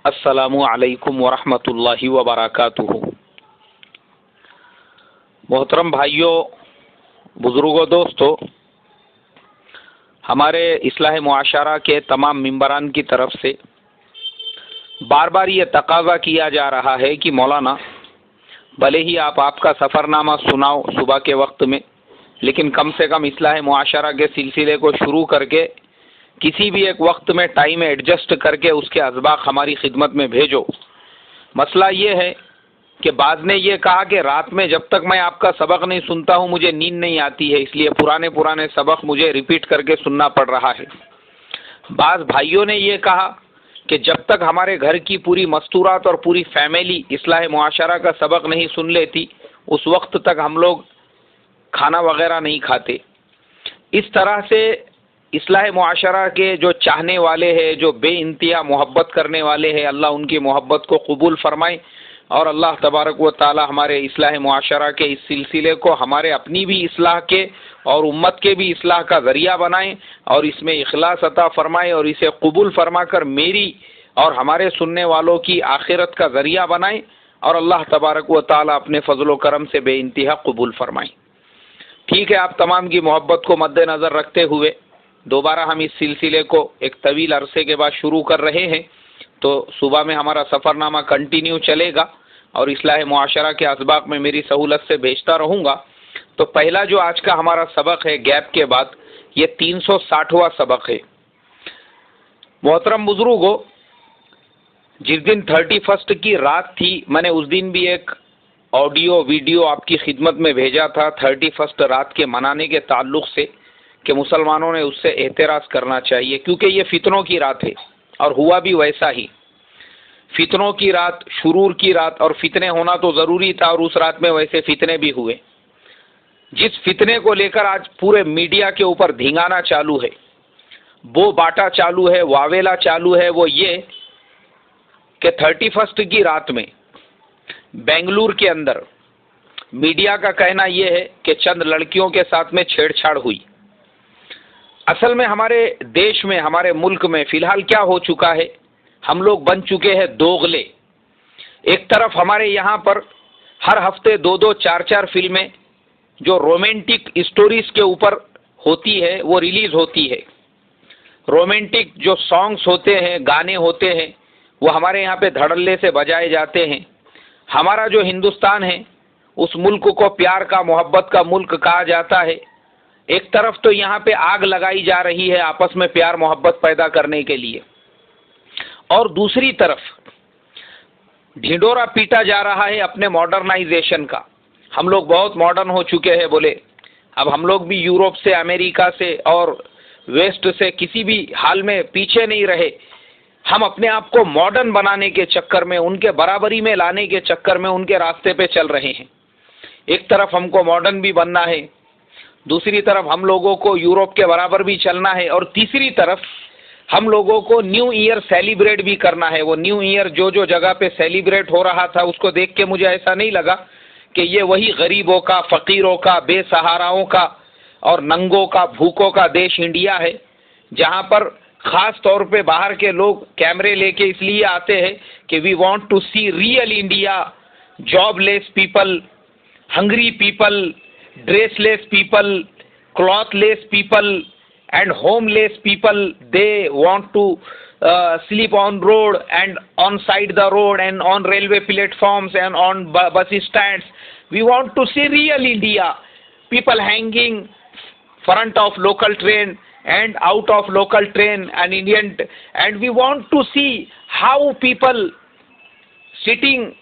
अस्सलामु अलैकुम वरहमतुल्लाहि वबरकातुहू। मोहतरम भाइयों, बुजुर्गों, दोस्तों, हमारे इस्लाह मुआशरा के तमाम मेंबरान की तरफ से बार बार ये तकाजा किया जा रहा है कि मौलाना, भले ही आप आपका सफ़रनामा सुनाओ सुबह के वक्त में, लेकिन कम से कम इस्लाह मुआशरा के सिलसिले को शुरू करके किसी भी एक वक्त में टाइम एडजस्ट करके उसके असबाक हमारी खिदमत में भेजो। मसला ये है कि बाज़ ने ये कहा कि रात में जब तक मैं आपका सबक नहीं सुनता हूँ मुझे नींद नहीं आती है, इसलिए पुराने सबक मुझे रिपीट करके सुनना पड़ रहा है। बाज़ भाइयों ने ये कहा कि जब तक हमारे घर की पूरी मस्तूरात और पूरी फैमिली इस्लाह मुआशरा का सबक नहीं सुन लेती उस वक्त तक हम लोग खाना वगैरह नहीं खाते। इस तरह से इस्लाह मुआशरा के जो चाहने वाले हैं, जो बेइंतहा मोहब्बत करने वाले हैं, अल्लाह उनकी मोहब्बत को कबूल फरमाए और अल्लाह तबारक व ताला हमारे इस्लाह मुआशरा के इस सिलसिले को हमारे अपनी भी इस्लाह के और उम्मत के भी इस्लाह का ज़रिया बनाए और इसमें इखलास अता फरमाए और इसे कबूल फरमाकर मेरी और हमारे सुनने वालों की आखिरत का ज़रिया बनाए और अल्लाह तबारक व ताला अपने फजल व करम से बेइंतहा कबूल फरमाए। ठीक है, आप तमाम की मोहब्बत को मद्देनज़र रखते हुए दोबारा हम इस सिलसिले को एक तवील अरसे के बाद शुरू कर रहे हैं। तो सुबह में हमारा सफ़रनामा कंटिन्यू चलेगा और इस्लाह मुआशरा के असबाक में मेरी सहूलत से भेजता रहूँगा। तो पहला जो आज का हमारा सबक है गैप के बाद, ये 360वां सबक है। मोहतरम बुजुर्गों, जिस दिन 31 की रात थी, मैंने उस दिन भी एक ऑडियो वीडियो आपकी खिदमत में भेजा था 31 रात के मनाने के ताल्लुक़ से कि मुसलमानों ने उससे एहतराज़ करना चाहिए, क्योंकि ये फितनों की रात है और हुआ भी वैसा ही। फितनों की रात, शुरूर की रात, और फितने होना तो ज़रूरी था और उस रात में वैसे फितने भी हुए। जिस फितने को लेकर आज पूरे मीडिया के ऊपर धिंगाना चालू है, बो बाटा चालू है, वावेला चालू है, वो ये कि 31 की रात में बेंगलुरु के अंदर मीडिया का कहना यह है कि चंद लड़कियों के साथ में छेड़छाड़ हुई। असल में हमारे देश में, हमारे मुल्क में फ़िलहाल क्या हो चुका है, हम लोग बन चुके हैं दोगले। एक तरफ हमारे यहाँ पर हर हफ्ते 2-2, 4-4 फिल्में जो रोमांटिक स्टोरीज़ के ऊपर होती है वो रिलीज़ होती है। रोमांटिक जो सॉन्ग्स होते हैं, गाने होते हैं, वो हमारे यहाँ पे धड़ल्ले से बजाए जाते हैं। हमारा जो हिंदुस्तान है उस मुल्क को प्यार का, मोहब्बत का मुल्क कहा जाता है। एक तरफ तो यहाँ पे आग लगाई जा रही है आपस में प्यार मोहब्बत पैदा करने के लिए, और दूसरी तरफ ढिंडोरा पीटा जा रहा है अपने मॉडर्नाइजेशन का। हम लोग बहुत मॉडर्न हो चुके हैं बोले, अब हम लोग भी यूरोप से, अमेरिका से और वेस्ट से किसी भी हाल में पीछे नहीं रहे। हम अपने आप को मॉडर्न बनाने के चक्कर में, उनके बराबरी में लाने के चक्कर में उनके रास्ते पे चल रहे हैं। एक तरफ हमको मॉडर्न भी बनना है, दूसरी तरफ हम लोगों को यूरोप के बराबर भी चलना है, और तीसरी तरफ हम लोगों को न्यू ईयर सेलिब्रेट भी करना है। वो न्यू ईयर जो जगह पे सेलिब्रेट हो रहा था उसको देख के मुझे ऐसा नहीं लगा कि ये वही गरीबों का, फ़कीरों का, बेसहाराओं का और नंगों का, भूखों का देश इंडिया है, जहाँ पर ख़ास तौर पे बाहर के लोग कैमरे लेके इसलिए आते हैं कि we want to see real India, jobless people, hungry people, dressless people, clothless people and homeless people. They want to sleep on road and on side the road and on railway platforms and on bus stands. We want to see real India. People hanging front of local train and out of local train and Indian, and we want to see how people sitting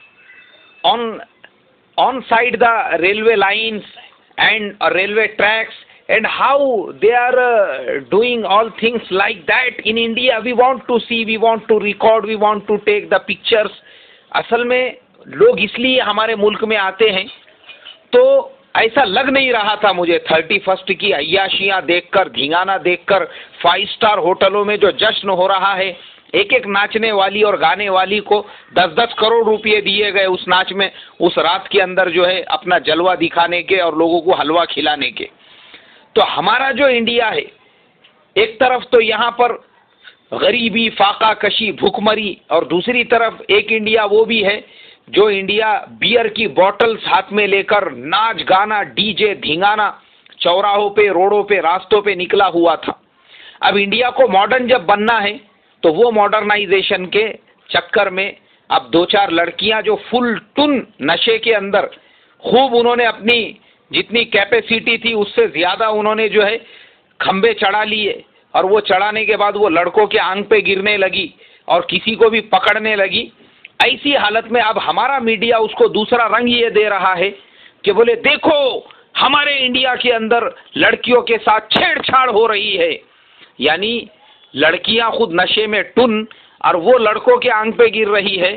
on side the railway lines and railway tracks, and how they are doing all things like that in India. We want to see, we want to record, we want to take the pictures. असल में लोग इसलिए हमारे मुल्क में आते हैं, तो ऐसा लग नहीं रहा था मुझे 31 की अय्याशियाँ देखकर, धिंगाना देखकर, 5 स्टार होटलों में जो जश्न हो रहा है, एक एक नाचने वाली और गाने वाली को 10-10 करोड़ रुपए दिए गए उस नाच में, उस रात के अंदर जो है अपना जलवा दिखाने के और लोगों को हलवा खिलाने के। तो हमारा जो इंडिया है, एक तरफ तो यहाँ पर गरीबी, फाका कशी, भूखमरी, और दूसरी तरफ एक इंडिया वो भी है जो इंडिया बियर की बॉटल्स हाथ में लेकर नाच गाना, डीजे धिंगाना, चौराहों पे, रोडों पे, रास्तों पे निकला हुआ था। अब इंडिया को मॉडर्न जब बनना है तो वो मॉडर्नाइजेशन के चक्कर में अब दो चार लड़कियां जो फुल टुन नशे के अंदर खूब उन्होंने अपनी जितनी कैपेसिटी थी उससे ज्यादा उन्होंने जो है खंबे चढ़ा लिए, और वो चढ़ाने के बाद वो लड़कों के आंग पे गिरने लगी और किसी को भी पकड़ने लगी। ऐसी हालत में अब हमारा मीडिया उसको दूसरा रंग ये दे रहा है कि बोले देखो हमारे इंडिया के अंदर लड़कियों के साथ छेड़छाड़ हो रही है, यानी लड़कियां खुद नशे में टुन और वो लड़कों के आंग पे गिर रही है।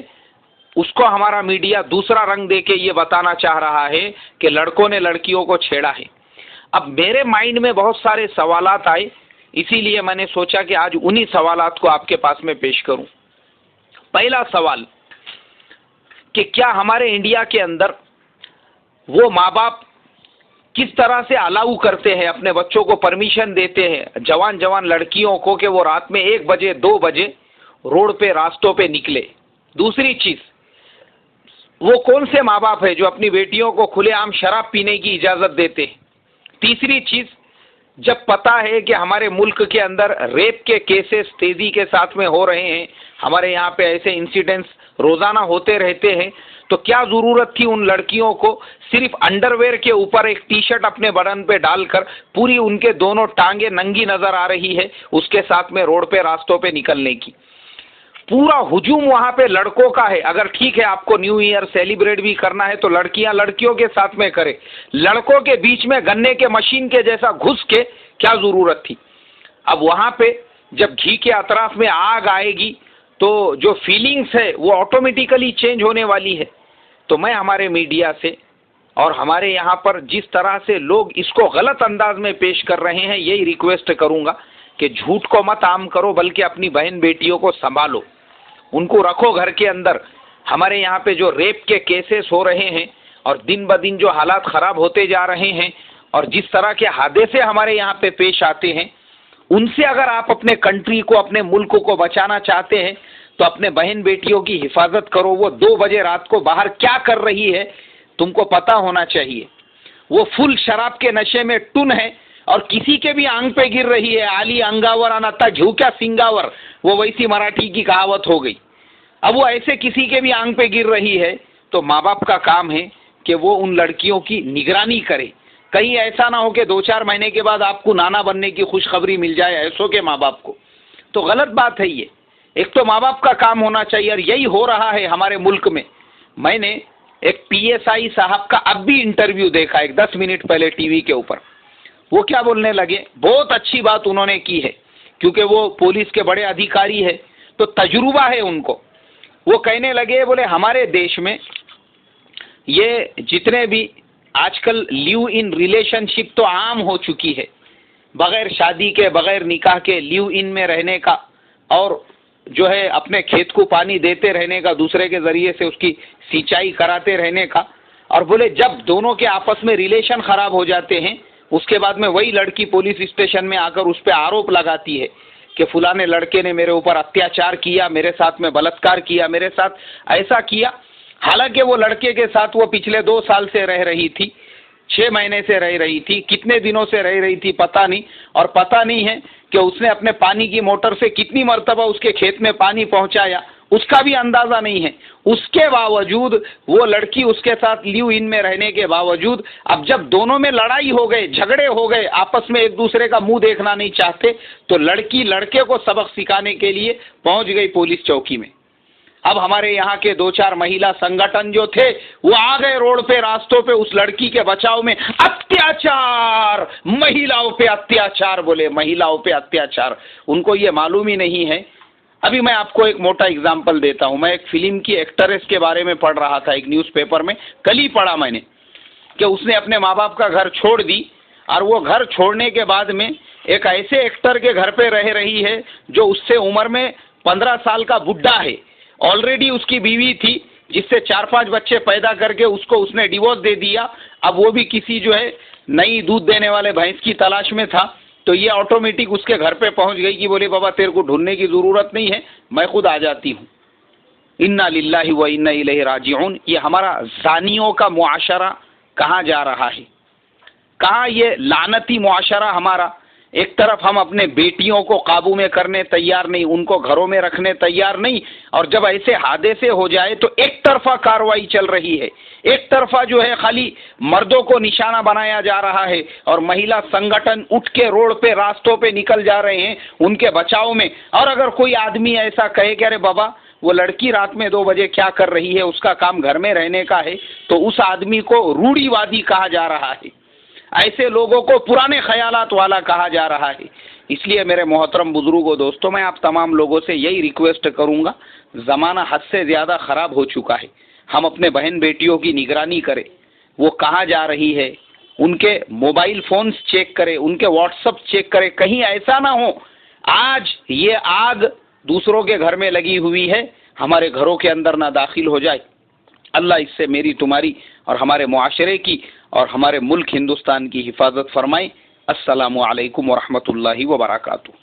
उसको हमारा मीडिया दूसरा रंग देके ये बताना चाह रहा है कि लड़कों ने लड़कियों को छेड़ा है। अब मेरे माइंड में बहुत सारे सवालात आए, इसीलिए मैंने सोचा कि आज उन्हीं सवालात को आपके पास में पेश करूं। पहला सवाल कि क्या हमारे इंडिया के अंदर वो माँ बाप किस तरह से अलाउ करते हैं, अपने बच्चों को परमिशन देते हैं जवान जवान लड़कियों को कि वो रात में 1 बजे 2 बजे रोड पे रास्तों पे निकले। दूसरी चीज, वो कौन से माँ बाप है जो अपनी बेटियों को खुलेआम शराब पीने की इजाजत देते हैं। तीसरी चीज, जब पता है कि हमारे मुल्क के अंदर रेप के केसेस तेजी के साथ में हो रहे हैं, हमारे यहाँ पे ऐसे इंसिडेंट्स रोजाना होते रहते हैं, तो क्या जरूरत थी उन लड़कियों को सिर्फ अंडरवेयर के ऊपर एक टी शर्ट अपने बदन पे डालकर पूरी उनके दोनों टांगे नंगी नजर आ रही है उसके साथ में रोड पे रास्तों पे निकलने की। पूरा हुजूम वहां पे लड़कों का है। अगर ठीक है आपको न्यू ईयर सेलिब्रेट भी करना है तो लड़कियां लड़कियों के साथ में करे, लड़कों के बीच में गन्ने के मशीन के जैसा घुस के क्या जरूरत थी। अब वहां पे जब घी के अतराफ में आग आएगी तो जो फीलिंग्स है वो ऑटोमेटिकली चेंज होने वाली है। तो मैं हमारे मीडिया से और हमारे यहाँ पर जिस तरह से लोग इसको गलत अंदाज में पेश कर रहे हैं, यही रिक्वेस्ट करूंगा कि झूठ को मत आम करो, बल्कि अपनी बहन बेटियों को संभालो, उनको रखो घर के अंदर। हमारे यहाँ पे जो रेप के केसेस हो रहे हैं और दिन ब दिन जो हालात खराब होते जा रहे हैं और जिस तरह के हादसे हमारे यहाँ पे पेश आते हैं, उनसे अगर आप अपने कंट्री को, अपने मुल्क को बचाना चाहते हैं तो अपने बहन बेटियों की हिफाजत करो। वो 2 बजे रात को बाहर क्या कर रही है तुमको पता होना चाहिए। वो फुल शराब के नशे में टुन है और किसी के भी आंग पे गिर रही है। आली अंगावर अनता झूक्या सिंगावर, वो वैसी मराठी की कहावत हो गई। अब वो ऐसे किसी के भी आंग पे गिर रही है तो माँ बाप का काम है कि वो उन लड़कियों की निगरानी करे। कहीं ऐसा ना हो कि 2-4 महीने के बाद आपको नाना बनने की खुशखबरी मिल जाए ऐसों के माँ बाप को, तो गलत बात है ये। एक तो माँ बाप का काम होना चाहिए और यही हो रहा है हमारे मुल्क में। मैंने एक PSI साहब का अब भी इंटरव्यू देखा एक 10 मिनट पहले टीवी के ऊपर। वो क्या बोलने लगे, बहुत अच्छी बात उन्होंने की है क्योंकि वो पुलिस के बड़े अधिकारी है तो तजुर्बा है उनको। वो कहने लगे, बोले हमारे देश में ये जितने भी आजकल लिव इन रिलेशनशिप तो आम हो चुकी है, बगैर शादी के बगैर निकाह के लिव इन में रहने का और जो है अपने खेत को पानी देते रहने का, दूसरे के जरिए से उसकी सिंचाई कराते रहने का। और बोले जब दोनों के आपस में रिलेशन खराब हो जाते हैं उसके बाद में वही लड़की पुलिस स्टेशन में आकर उस पर आरोप लगाती है कि फलाने लड़के ने मेरे ऊपर अत्याचार किया, मेरे साथ में बलात्कार किया, मेरे साथ ऐसा किया। हालांकि वो लड़के के साथ वो पिछले 2 साल से रह रही थी, 6 महीने से रह रही थी, कितने दिनों से रह रही थी पता नहीं, और पता नहीं है कि उसने अपने पानी की मोटर से कितनी मर्तबा उसके खेत में पानी पहुंचाया, उसका भी अंदाजा नहीं है। उसके बावजूद वो लड़की उसके साथ लिव इन में रहने के बावजूद अब जब दोनों में लड़ाई हो गए, झगड़े हो गए, आपस में एक दूसरे का मुंह देखना नहीं चाहते, तो लड़की लड़के को सबक सिखाने के लिए पहुंच गई पुलिस चौकी में। अब हमारे यहाँ के 2-4 महिला संगठन जो थे वो आ गए रोड पे, रास्तों पे उस लड़की के बचाव में। अत्याचार, महिलाओं पे अत्याचार, बोले महिलाओं पे अत्याचार, उनको ये मालूम ही नहीं है। अभी मैं आपको एक मोटा एग्जाम्पल देता हूँ। मैं एक फिल्म की एक्ट्रेस के बारे में पढ़ रहा था एक न्यूज़पेपर में, कल ही पढ़ा मैंने, कि उसने अपने माँ बाप का घर छोड़ दी और वो घर छोड़ने के बाद में एक ऐसे एक्टर के घर पे रह रही है जो उससे उम्र में 15 साल का बुढ़ा है। ऑलरेडी उसकी बीवी थी जिससे 4-5 बच्चे पैदा करके उसको उसने डिवोर्स दे दिया। अब वो भी किसी जो है नई दूध देने वाले भैंस की तलाश में था। तो ये ऑटोमेटिक उसके घर पे पहुंच गई कि बोले बाबा तेरे को ढूंढने की ज़रूरत नहीं है, मैं खुद आ जाती हूँ। इन्ना लिल्लाहि व इन्ना इलैहि राजिऊन। ये हमारा जानियों का मुआशरा कहाँ जा रहा है, कहाँ ये लानती मुआशरा हमारा। एक तरफ हम अपने बेटियों को काबू में करने तैयार नहीं, उनको घरों में रखने तैयार नहीं, और जब ऐसे हादसे हो जाए तो एक तरफा कार्रवाई चल रही है, एक तरफा जो है खाली मर्दों को निशाना बनाया जा रहा है, और महिला संगठन उठ के रोड पे रास्तों पे निकल जा रहे हैं उनके बचाव में। और अगर कोई आदमी ऐसा कहे कि अरे बाबा वो लड़की रात में 2 बजे क्या कर रही है, उसका काम घर में रहने का है, तो उस आदमी को रूढ़िवादी कहा जा रहा है, ऐसे लोगों को पुराने ख्यालात वाला कहा जा रहा है। इसलिए मेरे मोहतरम बुजुर्गों, दोस्तों, मैं आप तमाम लोगों से यही रिक्वेस्ट करूंगा, ज़माना हद से ज़्यादा ख़राब हो चुका है। हम अपने बहन बेटियों की निगरानी करें, वो कहाँ जा रही है, उनके मोबाइल फ़ोन्स चेक करें, उनके व्हाट्सअप चेक करें, कहीं ऐसा ना हो आज ये आग दूसरों के घर में लगी हुई है हमारे घरों के अंदर ना दाखिल हो जाए। अल्लाह इससे मेरी, तुम्हारी और हमारे मुआशरे की और हमारे मुल्क हिंदुस्तान की हिफाजत फरमाए। अस्सलामु अलैकुम व रहमतुल्लाहि व बरकातुहू।